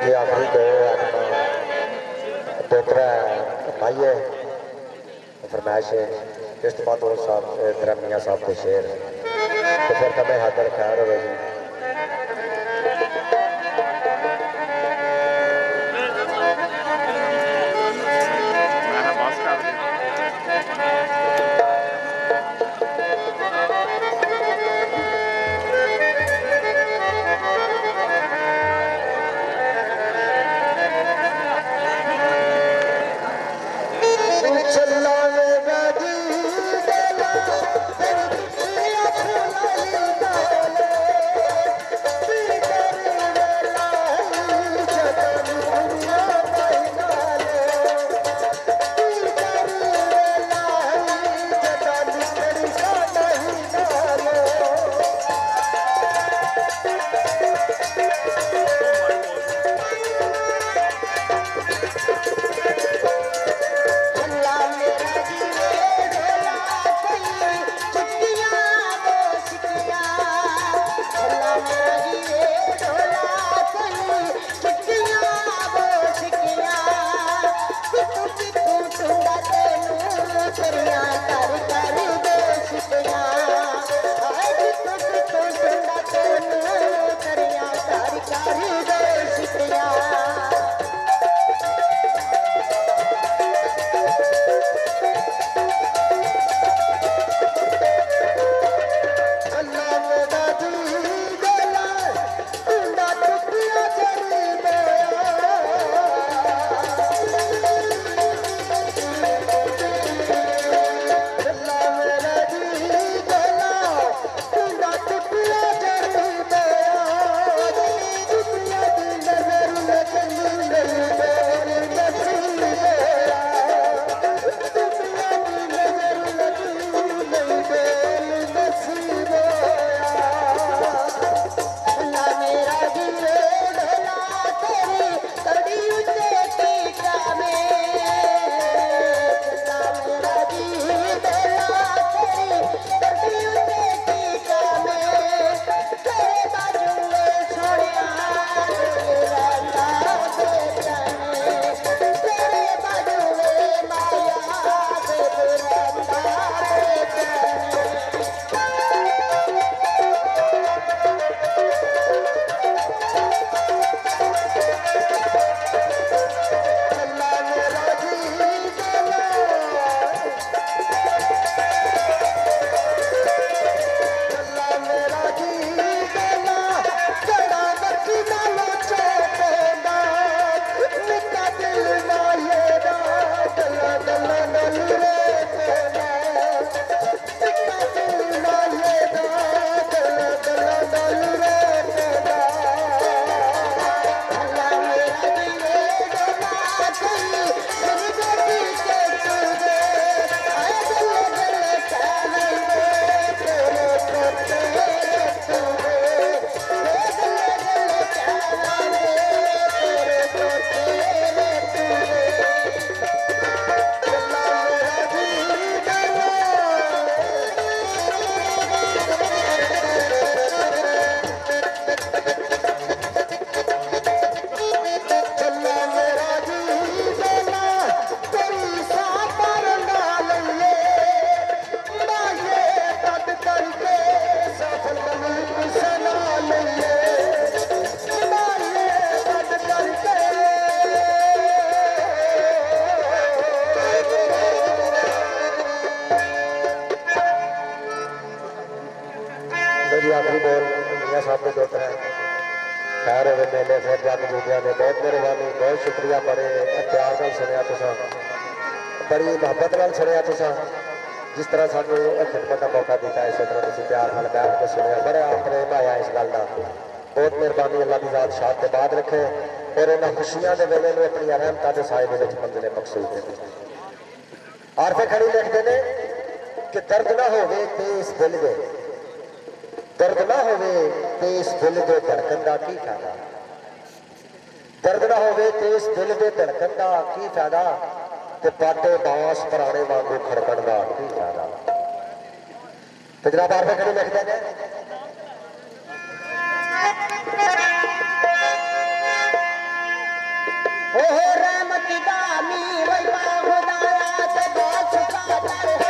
जी आखिरी दो दोतरा भाई है फरमाइश है इस बाद साहब मियाँ साहब के शेर तो फिर तमें हाजिर खैर होगी। आखिरी बोल मियाँ साहब के दोस्त हैं खैर हो मेले फिर जग जूबिया ने बहुत मेहरबानी बहुत शुक्रिया बड़े प्यार नाल सुनिया तुसां बड़ी मुहब्बत नाल सुनिया तुसां जिस तरह सानू खिदमत का मौका दिता इस तरह तुसीं प्यार नाल बैठ के सुनिया बड़ा अपने आया इस गल का बहुत मेहरबानी अल्लाह की जात शाद के बाद रखे और इन्होंने खुशियां के वेले में अपनी रहमतां के साए के मंजिले मकसूद आरफे खड़ी लिखते हैं कि दर्द ना होवे ते इस दिल दे दर्द ना होवे ते इस दिल दे धड़कन का की फायदा दर्द ना होवे ते इस दिल दे धड़कन का की फायदा ते पाटे बांस पुराने वांगू खड़कन का की फायदा। तो जनाब आरफे खड़ी लिखते हैं ਉਹ ਰਹਿਮਤ ਦਾ ਮੀਂਹ ਵਰਪਾ ਖੁਦਾਇਆ ਤੇ ਬਹੁਤ ਸ਼ੁਕਰ